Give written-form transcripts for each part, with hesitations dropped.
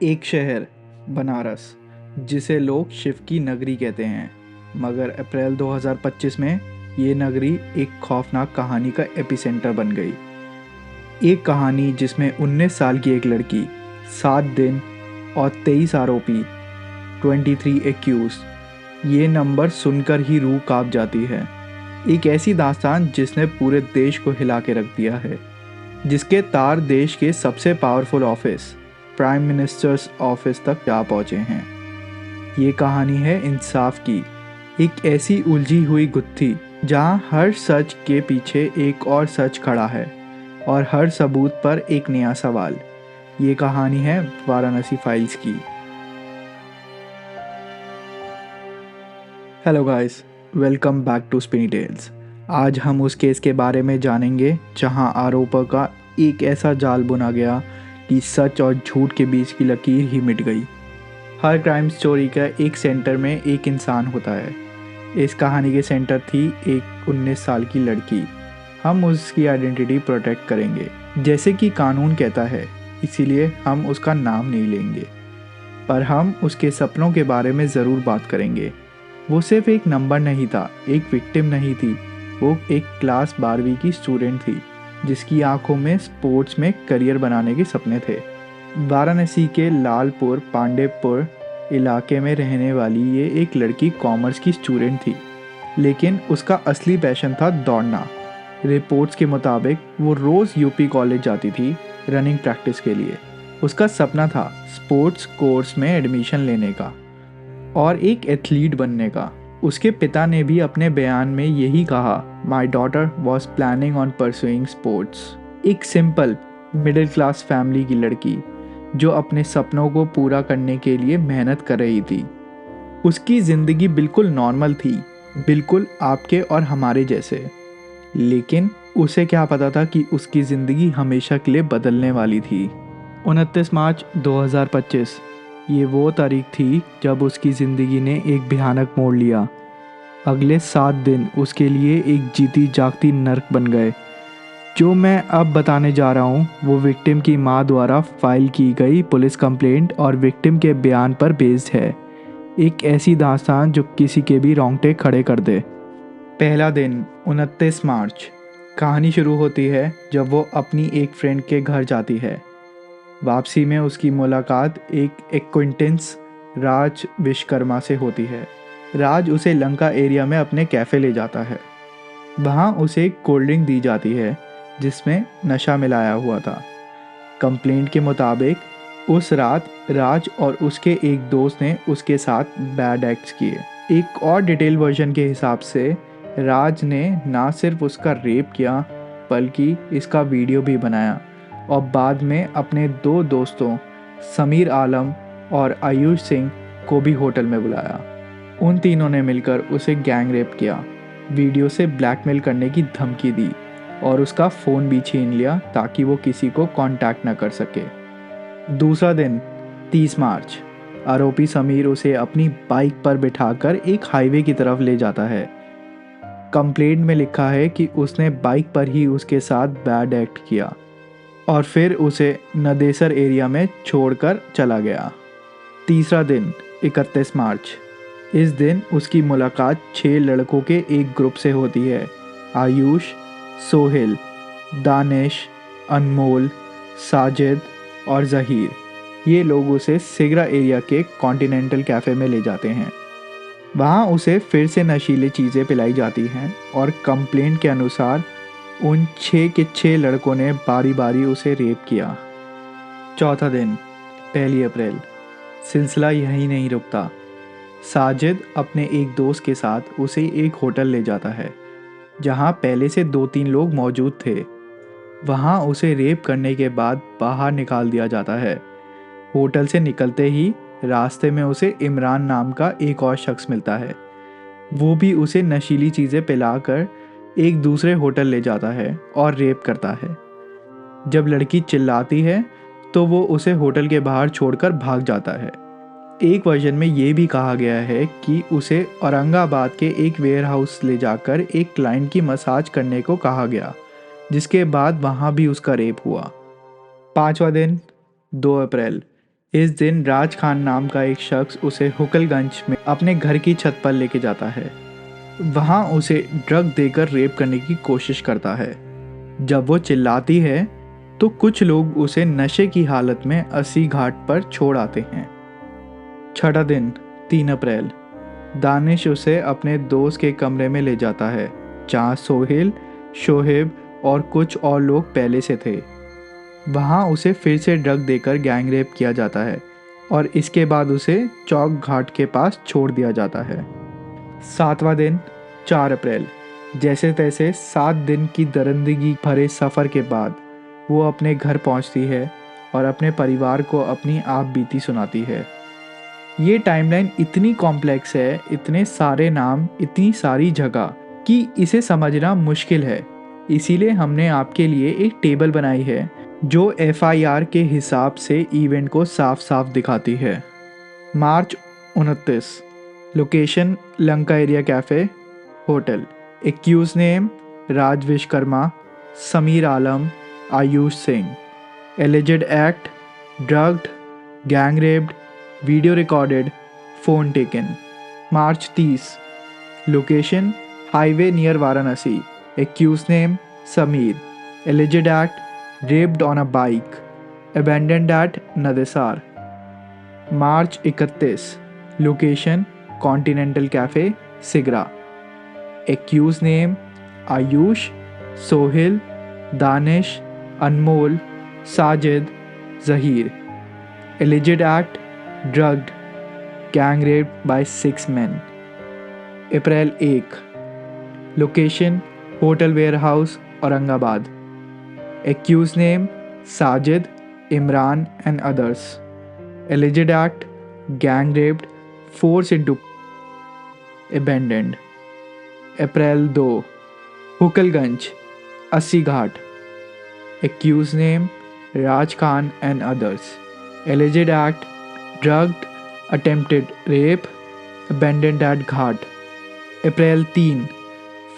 एक शहर बनारस जिसे लोग शिव की नगरी कहते हैं, मगर अप्रैल 2025 में ये नगरी एक खौफनाक कहानी का एपिसेंटर बन गई। एक कहानी जिसमें 19 साल की एक लड़की, 7 दिन और 23 आरोपी, 23 एक्यूज। ये नंबर सुनकर ही रूह कांप जाती है। एक ऐसी दास्तान जिसने पूरे देश को हिला के रख दिया है, जिसके तार देश के सबसे powerful office, prime minister's office तक जा पहुंचे हैं। ये कहानी है इंसाफ की, एक ऐसी उलझी हुई गुत्थी जहां हर सच के पीछे एक और सच खड़ा है और हर सबूत पर एक नया सवाल। ये कहानी है वाराणसी फाइल्स की। Hello guys, welcome back to Spinny Tales. आज हम उस केस के बारे में जानेंगे जहां आरोपों का एक ऐसा जाल बुना गया कि सच और झूठ के बीच की लकीर ही मिट गई। हर क्राइम स्टोरी का एक सेंटर में एक इंसान होता है। इस कहानी के सेंटर थी एक 19 साल की लड़की। हम उसकी आइडेंटिटी प्रोटेक्ट करेंगे जैसे कि कानून कहता है, इसीलिए हम उसका नाम नहीं लेंगे, पर हम उसके सपनों के बारे में ज़रूर बात करेंगे। वो सिर्फ एक नंबर नहीं था, एक विक्टिम नहीं थी, वो एक क्लास 12वीं की स्टूडेंट थी जिसकी आंखों में स्पोर्ट्स में करियर बनाने के सपने थे। वाराणसी के लालपुर पांडेपुर इलाके में रहने वाली ये एक लड़की कॉमर्स की स्टूडेंट थी, लेकिन उसका असली पैशन था दौड़ना। रिपोर्ट्स के मुताबिक वो रोज़ यूपी कॉलेज जाती थी रनिंग प्रैक्टिस के लिए। उसका सपना था स्पोर्ट्स कोर्स में एडमिशन लेने का और एक एथलीट बनने का। उसके पिता ने भी अपने बयान में यही कहा, my daughter was planning on pursuing sports. एक सिंपल मिडिल क्लास फैमिली की लड़की जो अपने सपनों को पूरा करने के लिए मेहनत कर रही थी। उसकी ज़िंदगी बिल्कुल नॉर्मल थी, बिल्कुल आपके और हमारे जैसे। लेकिन उसे क्या पता था कि उसकी ज़िंदगी हमेशा के लिए बदलने वाली थी। 29 मार्च 2025 ये वो तारीख थी जब उसकी ज़िंदगी ने एक भयानक मोड़ लिया। अगले 7 दिन उसके लिए एक जीती जागती नर्क बन गए। जो मैं अब बताने जा रहा हूँ वो विक्टिम की मां द्वारा फाइल की गई पुलिस कंप्लेंट और विक्टिम के बयान पर बेस्ड है। एक ऐसी दास्तान जो किसी के भी रोंगटे खड़े कर दे। पहला दिन 29 मार्च। कहानी शुरू होती है जब वो अपनी एक फ्रेंड के घर जाती है। वापसी में उसकी मुलाकात एक एक्विंटेंस राज विश्वकर्मा से होती है। राज उसे लंका एरिया में अपने कैफ़े ले जाता है। वहाँ उसे एक कोल्ड ड्रिंक दी जाती है जिसमें नशा मिलाया हुआ था। कंप्लेंट के मुताबिक उस रात राज और उसके एक दोस्त ने उसके साथ बैड एक्ट्स किए। एक और डिटेल वर्जन के हिसाब से राज ने ना सिर्फ उसका रेप किया बल्कि इसका वीडियो भी बनाया और बाद में अपने 2 दोस्तों समीर आलम और आयुष सिंह को भी होटल में बुलाया। उन तीनों ने मिलकर उसे गैंग रेप किया, वीडियो से ब्लैकमेल करने की धमकी दी और उसका फ़ोन भी छीन लिया ताकि वो किसी को कांटेक्ट न कर सके। दूसरा दिन 30 मार्च। आरोपी समीर उसे अपनी बाइक पर बिठाकर एक हाईवे की तरफ ले जाता है। कंप्लेंट में लिखा है कि उसने बाइक पर ही उसके साथ बैड एक्ट किया और फिर उसे नदेसर एरिया में छोड़कर चला गया। तीसरा दिन 31 मार्च। इस दिन उसकी मुलाकात 6 लड़कों के एक ग्रुप से होती है। आयुष, सोहेल, दानिश, अनमोल, साजिद और ज़हीर। ये लोग उसे सिगरा एरिया के कॉन्टिनेंटल कैफ़े में ले जाते हैं। वहाँ उसे फिर से नशीली चीज़ें पिलाई जाती हैं और कंप्लेंट के अनुसार उन 6 के 6 लड़कों ने बारी बारी उसे रेप किया। चौथा दिन 1 अप्रैल। सिलसिला यहीं नहीं रुकता। साजिद अपने एक दोस्त के साथ उसे एक होटल ले जाता है जहां पहले से 2-3 लोग मौजूद थे। वहां उसे रेप करने के बाद बाहर निकाल दिया जाता है। होटल से निकलते ही रास्ते में उसे इमरान नाम का एक और शख्स मिलता है। वो भी उसे नशीली चीज़ें पिलाकर एक दूसरे होटल ले जाता है और रेप करता है। जब लड़की चिल्लाती है तो वो उसे होटल के बाहर छोड़कर भाग जाता है। एक वर्जन में ये भी कहा गया है कि उसे औरंगाबाद के एक वेयरहाउस ले जाकर एक क्लाइंट की मसाज करने को कहा गया, जिसके बाद वहाँ भी उसका रेप हुआ। पांचवा दिन 2 अप्रैल। इस दिन राज खान नाम का एक शख्स उसे हुकलगंज में अपने घर की छत पर लेके जाता है। वहाँ उसे ड्रग देकर रेप करने की कोशिश करता है। जब वो चिल्लाती है तो कुछ लोग उसे नशे की हालत में अस्सी घाट पर छोड़ आते हैं। छठा दिन 3 अप्रैल, दानिश उसे अपने दोस्त के कमरे में ले जाता है जहाँ सोहेल, शोहेब और कुछ और लोग पहले से थे। वहाँ उसे फिर से ड्रग देकर गैंग रेप किया जाता है और इसके बाद उसे चौक घाट के पास छोड़ दिया जाता है। 7वां दिन 4 अप्रैल, जैसे तैसे 7 दिन की दरिंदगी भरे सफ़र के बाद वो अपने घर पहुंचती है और अपने परिवार को अपनी आप बीती सुनाती है। ये टाइमलाइन इतनी कॉम्प्लेक्स है, इतने सारे नाम, इतनी सारी जगह कि इसे समझना मुश्किल है। इसीलिए हमने आपके लिए एक टेबल बनाई है जो एफआईआर के हिसाब से इवेंट को साफ साफ दिखाती है। March 29, location Lanka area cafe hotel. Accused name Raj Vishwakarma, Sameer Alam, Ayush Singh. Alleged act drugged, gang raped, video recorded, phone taken. March 30, location highway near Varanasi. Accused name Sameer. Alleged act raped on a bike, abandoned at Nadesar. March 31, location continental cafe Sigra. Accused name Ayush, Sohil, Danish, Anmol, Sajid, Zaheer. Alleged act drugged, gang rape by 6 men. April 1, location hotel warehouse Aurangabad. Accused name Sajid, Imran and others. Alleged act gang raped, forced into abandoned. अप्रैल 2, हुकलगंज, अस्सी घाट। Accused name Raj Khan and others. Alleged act drugged, attempted rape, abandoned at Ghat. April 3,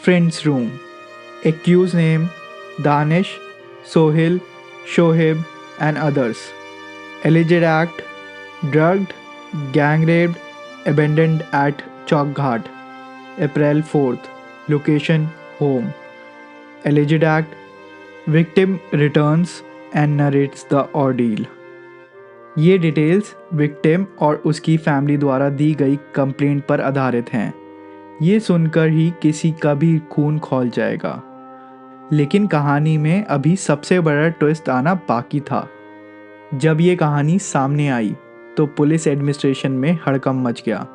friends room। Accused name Danish, Sohil, Shoaib and others. Alleged act drugged, gang raped, abandoned at Chowk Ghat. April 4th, location home. Alleged act victim returns and narrates the ordeal. ये details victim और उसकी family द्वारा दी गई complaint पर आधारित हैं। ये सुनकर ही किसी का भी खून खौल जाएगा। लेकिन कहानी में अभी सबसे बड़ा ट्विस्ट आना बाकी था। जब ये कहानी सामने आई तो पुलिस एडमिनिस्ट्रेशन में हड़कंप मच गया।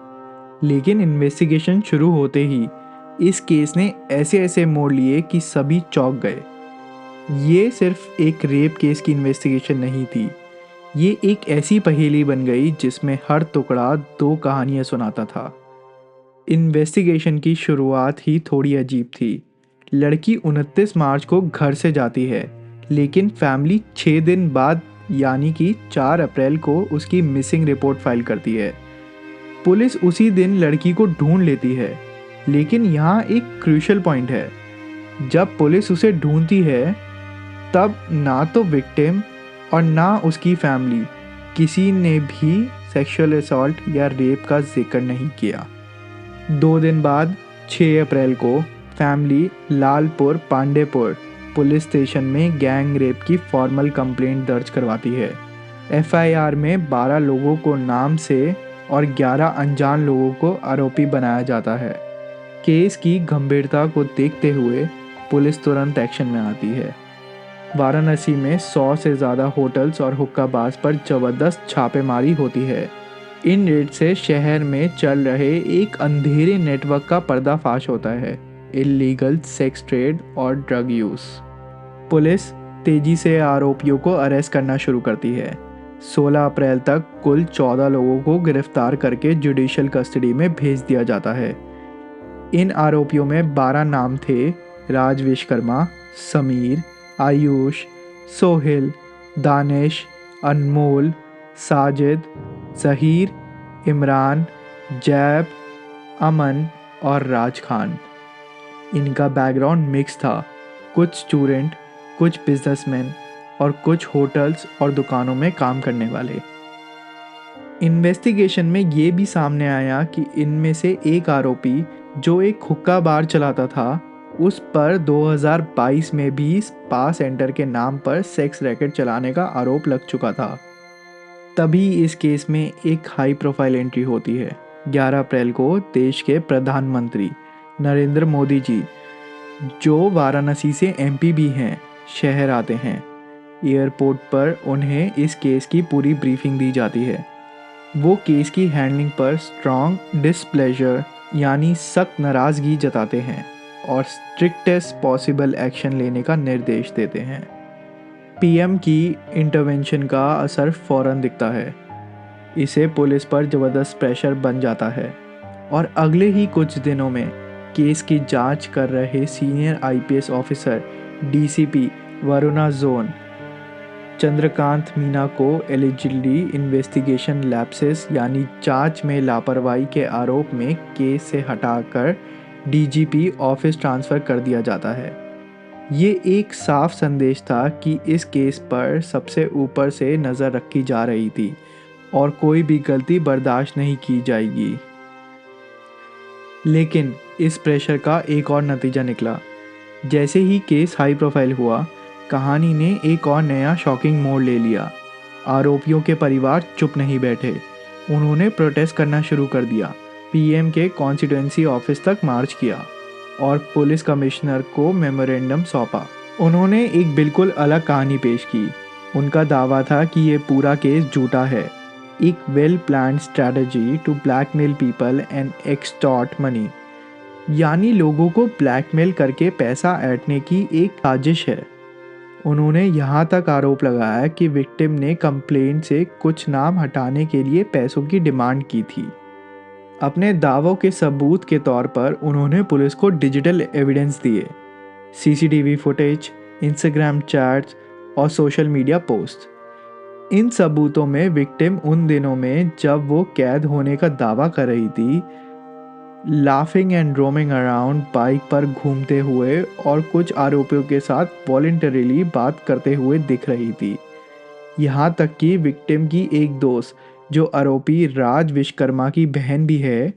लेकिन इन्वेस्टिगेशन शुरू होते ही इस केस ने ऐसे ऐसे मोड़ लिए कि सभी चौंक गए। ये सिर्फ एक रेप केस की इन्वेस्टिगेशन नहीं थी, ये एक ऐसी पहेली बन गई जिसमें हर टुकड़ा 2 कहानियाँ सुनाता था। इन्वेस्टिगेशन की शुरुआत ही थोड़ी अजीब थी। लड़की 29 मार्च को घर से जाती है, लेकिन फैमिली 6 दिन बाद यानी कि 4 अप्रैल को उसकी मिसिंग रिपोर्ट फाइल करती है। पुलिस उसी दिन लड़की को ढूंढ लेती है, लेकिन यहाँ एक क्रूशियल पॉइंट है। जब पुलिस उसे ढूंढती है तब ना तो विक्टिम और ना उसकी फैमिली किसी ने भी सेक्सुअल असॉल्ट या रेप का जिक्र नहीं किया। 2 दिन बाद 6 अप्रैल को family Lalpur Pandeypur police station में गैंग रेप की फॉर्मल कंप्लेंट दर्ज करवाती है। एफआईआर में 12 लोगों को नाम से और 11 अनजान लोगों को आरोपी बनाया जाता है। केस की गंभीरता को देखते हुए पुलिस तुरंत एक्शन में आती है। वाराणसी में 100 से ज़्यादा होटल्स और हुक्का बार्स पर ज़बरदस्त छापेमारी होती है। इन रेड से शहर में चल रहे एक अंधेरे नेटवर्क का पर्दाफाश होता है, इलीगल सेक्स ट्रेड और ड्रग यूज़। पुलिस तेज़ी से आरोपियों को अरेस्ट करना शुरू करती है। 16 अप्रैल तक कुल 14 लोगों को गिरफ्तार करके जुडिशियल कस्टडी में भेज दिया जाता है। इन आरोपियों में 12 नाम थे: राज विश्वकर्मा, समीर, आयुष, सोहिल, दानिश, अनमोल, साजिद, जहीर, इमरान, जैब, अमन और राज खान। इनका बैकग्राउंड मिक्स था, कुछ स्टूडेंट, कुछ बिजनेसमैन और कुछ होटल्स और दुकानों में काम करने वाले। इन्वेस्टिगेशन में ये भी सामने आया कि इनमें से एक आरोपी जो एक हुक्का बार चलाता था, उस पर 2022 में भी स्पा सेंटर के नाम पर सेक्स रैकेट चलाने का आरोप लग चुका था। तभी इस केस में एक हाई प्रोफाइल एंट्री होती है। 11 अप्रैल को देश के प्रधानमंत्री नरेंद्र मोदी जी, जो वाराणसी से एमपी भी हैं, शहर आते हैं। एयरपोर्ट पर उन्हें इस केस की पूरी ब्रीफिंग दी जाती है। वो केस की हैंडलिंग पर स्ट्रॉन्ग डिस्प्लेजर यानी सख्त नाराज़गी जताते हैं और स्ट्रिक्टेस्ट पॉसिबल एक्शन लेने का निर्देश देते हैं। पीएम की इंटरवेंशन का असर फ़ौरन दिखता है। इसे पुलिस पर ज़बरदस्त प्रेशर बन जाता है और अगले ही कुछ दिनों में केस की जांच कर रहे senior IPS officer DCP Varuna zone Chandrakant Meena को एलिजिबली इन्वेस्टिगेशन लैप्सेस यानी जांच में लापरवाही के आरोप में केस से हटाकर डीजीपी ऑफिस ट्रांसफ़र कर दिया जाता है। ये एक साफ संदेश था कि इस केस पर सबसे ऊपर से नज़र रखी जा रही थी और कोई भी गलती बर्दाश्त नहीं की जाएगी। लेकिन इस प्रेशर का एक और नतीजा निकला। जैसे ही केस हाई प्रोफाइल हुआ, कहानी ने एक और नया शॉकिंग मोड़ ले लिया। आरोपियों के परिवार चुप नहीं बैठे, उन्होंने प्रोटेस्ट करना शुरू कर दिया। पीएम के कॉन्स्टिट्यूएंसी ऑफिस तक मार्च किया और पुलिस कमिश्नर को मेमोरेंडम सौंपा। उन्होंने एक बिल्कुल अलग कहानी पेश की। उनका दावा था कि ये पूरा केस झूठा है, एक well planned strategy to blackmail people and extort money, यानी लोगों को ब्लैकमेल करके पैसा ऐंठने की एक साजिश है। उन्होंने यहाँ तक आरोप लगाया कि विक्टिम ने कंप्लेंट से कुछ नाम हटाने के लिए पैसों की डिमांड की थी। अपने दावों के सबूत के तौर पर उन्होंने पुलिस को डिजिटल एविडेंस दिए, सीसीटीवी फुटेज, इंस्टाग्राम चैट्स और सोशल मीडिया पोस्ट। इन सबूतों में विक्टिम उन दिनों में जब वो कैद होने का दावा कर रही थी, laughing and roaming around bike पर घूमते हुए और कुछ आरोपियों के साथ वॉलंटरीली बात करते हुए दिख रही थी। यहाँ तक कि विक्टिम की एक दोस्त, जो आरोपी राज विश्वकर्मा की बहन भी है,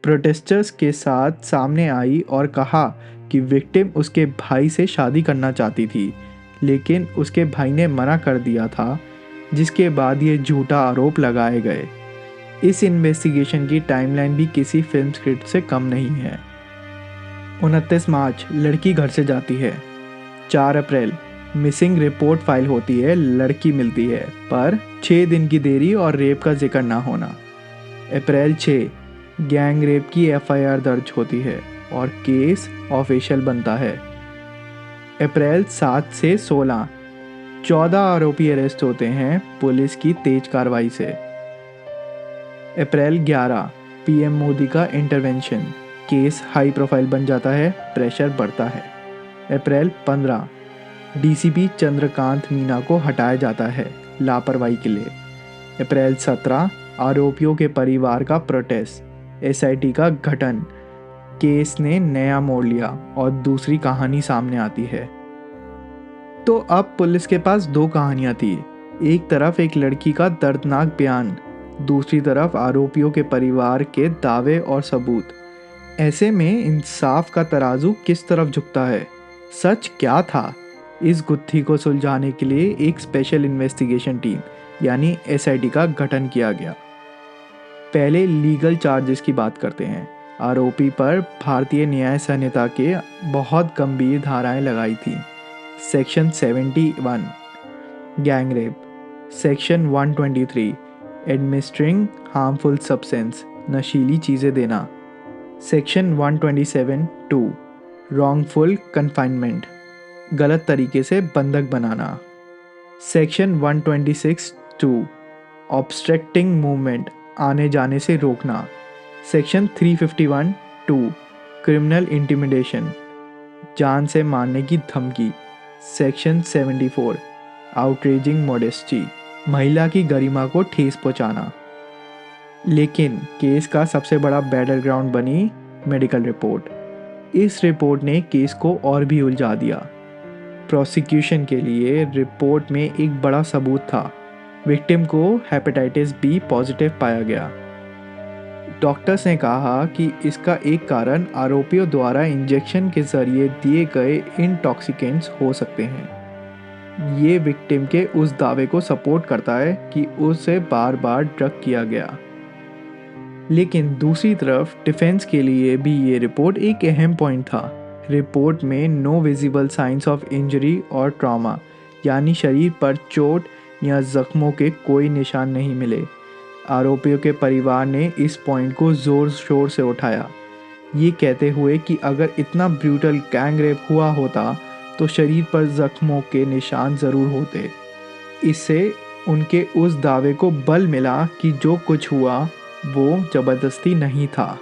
प्रोटेस्टर्स के साथ सामने आई और कहा कि विक्टिम उसके भाई से शादी करना चाहती थी, लेकिन उसके भाई ने मना कर दिया था, जिसके बाद ये झूठा आरोप लगाए गए। इस इन्वेस्टिगेशन की टाइमलाइन भी किसी फिल्म स्क्रिप्ट से कम नहीं है। 29 मार्च लड़की घर से जाती है। 4 अप्रैल मिसिंग रिपोर्ट फाइल होती है, लड़की मिलती है, पर 6 दिन की देरी और रेप का जिक्र ना होना। अप्रैल 6 गैंग रेप की एफआईआर दर्ज होती है और केस ऑफिशियल बनता है। अप्रैल 7 से 16 14 आरोपी अरेस्ट होते हैं पुलिस की तेज कार्रवाई से। अप्रैल 11 पीएम मोदी का इंटरवेंशन, केस हाई प्रोफाइल बन जाता है, प्रेशर बढ़ता है। अप्रैल 15 डीसीपी चंद्रकांत मीना को हटाया जाता है लापरवाही के लिए। अप्रैल 17 आरोपियों के परिवार का प्रोटेस्ट, एसआईटी का गठन, केस ने नया मोड़ लिया और दूसरी कहानी सामने आती है। तो अब पुलिस के पास दो कहानियां थी, एक तरफ एक लड़की का दर्दनाक बयान, दूसरी तरफ आरोपियों के परिवार के दावे और सबूत। ऐसे में इंसाफ का तराजू किस तरफ झुकता है? सच क्या था? इस गुत्थी को सुलझाने के लिए एक स्पेशल इन्वेस्टिगेशन टीम यानी एसआईटी का गठन किया गया। पहले लीगल चार्जेस की बात करते हैं। आरोपी पर भारतीय न्याय संहिता के बहुत गंभीर धाराएं लगाई थी। Section 71 gang rape, section 123 administering harmful substance, नशीली चीज़ें देना, सेक्शन 127(2) रॉन्गफुल कन्फाइनमेंट, गलत तरीके से बंधक बनाना, सेक्शन 126(2) ऑब्स्ट्रक्टिंग मूवमेंट, आने जाने से रोकना, सेक्शन 351(2) क्रिमिनल इंटिमिडेशन, जान से मारने की धमकी, सेक्शन 74 आउटरेजिंग मॉडेस्टी, महिला की गरिमा को ठेस पहुंचाना। लेकिन केस का सबसे बड़ा बैटल ग्राउंड बनी मेडिकल रिपोर्ट। इस रिपोर्ट ने केस को और भी उलझा दिया। प्रोसिक्यूशन के लिए रिपोर्ट में एक बड़ा सबूत था, विक्टिम को हेपेटाइटिस बी पॉजिटिव पाया गया। डॉक्टर्स ने कहा कि इसका एक कारण आरोपियों द्वारा इंजेक्शन के जरिए दिए गए इंटॉक्सिकेंट्स हो सकते हैं। ये विक्टिम के उस दावे को सपोर्ट करता है कि उसे बार बार ड्रग किया गया। लेकिन दूसरी तरफ डिफेंस के लिए भी ये रिपोर्ट एक अहम पॉइंट था। रिपोर्ट में no visible signs of injury और ट्रॉमा, यानी शरीर पर चोट या जख्मों के कोई निशान नहीं मिले। आरोपियों के परिवार ने इस पॉइंट को ज़ोर शोर से उठाया, ये कहते हुए कि अगर इतना ब्रूटल गैंग रेप हुआ होता तो शरीर पर जख्मों के निशान ज़रूर होते। इससे उनके उस दावे को बल मिला कि जो कुछ हुआ वो ज़बरदस्ती नहीं था।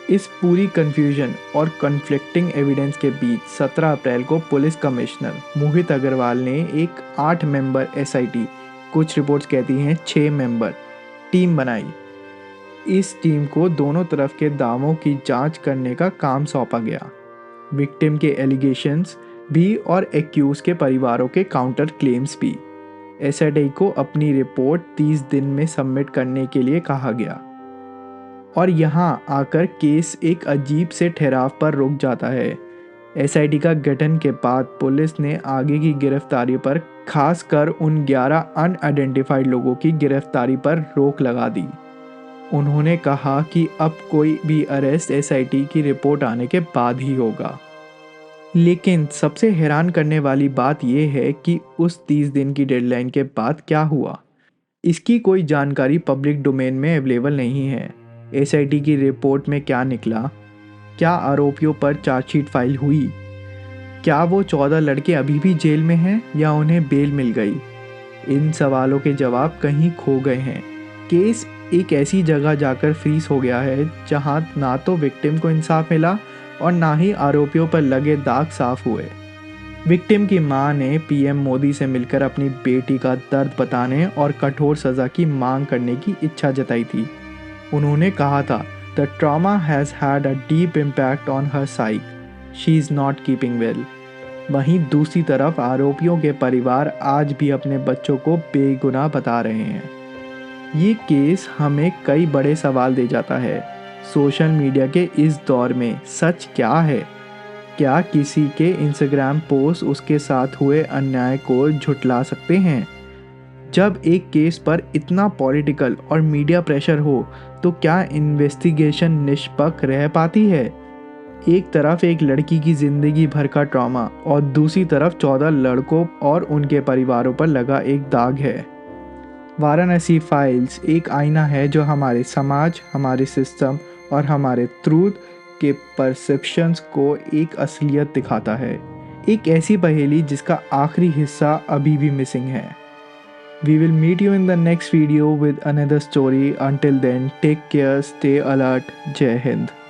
इस पूरी कन्फ्यूजन और कन्फ्लिक्टिंग एविडेंस के बीच 17 अप्रैल को पुलिस कमिश्नर मोहित अग्रवाल ने एक 8 मेंबर SIT, कुछ रिपोर्ट्स कहती हैं 6 मेंबर टीम बनाई। इस टीम को दोनों तरफ के दावों की जांच करने का काम सौंपा गया। विक्टिम के एलिगेशंस भी और एक्यूज के परिवारों के काउंटर क्लेम्स भी। SIT को अपनी रिपोर्ट 30 दिन में सबमिट करने के लिए कहा गया। और यहाँ आकर केस एक अजीब से ठहराव पर रुक जाता है। SIT का गठन के बाद पुलिस ने आगे की गिरफ्तारी पर, खासकर उन 11 अनआइडेंटिफाइड लोगों की गिरफ्तारी पर रोक लगा दी। उन्होंने कहा कि अब कोई भी अरेस्ट SIT की रिपोर्ट आने के बाद ही होगा। लेकिन सबसे हैरान करने वाली बात यह है कि उस 30 दिन की डेडलाइन के बाद क्या हुआ, इसकी कोई जानकारी पब्लिक डोमेन में अवेलेबल नहीं है। SIT की रिपोर्ट में क्या निकला? क्या आरोपियों पर चार्जशीट फाइल हुई? क्या वो 14 लड़के अभी भी जेल में हैं या उन्हें बेल मिल गई? इन सवालों के जवाब कहीं खो गए हैं। केस एक ऐसी जगह जाकर फ्रीज हो गया है जहां ना तो विक्टिम को इंसाफ मिला और ना ही आरोपियों पर लगे दाग साफ हुए। विक्टिम की मां ने PM मोदी से मिलकर अपनी बेटी का दर्द बताने और कठोर सज़ा की मांग करने की इच्छा जताई थी। उन्होंने कहा था, "The trauma has had a deep impact on her psyche. She is not keeping well." वहीं दूसरी तरफ आरोपियों के परिवार आज भी अपने बच्चों को बेगुनाह बता रहे हैं। ये केस हमें कई बड़े सवाल दे जाता है। सोशल मीडिया के इस दौर में सच क्या है? क्या किसी के Instagram पोस्ट उसके साथ हुए अन्याय को झुठला सकते हैं? जब एक केस पर इतना पॉलिटिकल और मीडिया प्रेशर हो तो क्या इन्वेस्टिगेशन निष्पक्ष रह पाती है? एक तरफ एक लड़की की ज़िंदगी भर का ट्रॉमा और दूसरी तरफ 14 लड़कों और उनके परिवारों पर लगा एक दाग है। वाराणसी फाइल्स एक आईना है जो हमारे समाज, हमारे सिस्टम और हमारे ट्रूथ के परसेप्शंस को एक असलियत दिखाता है। एक ऐसी पहेली जिसका आखिरी हिस्सा अभी भी मिसिंग है। We will meet you in the next video with another story. Until then, take care, stay alert. Jai Hind.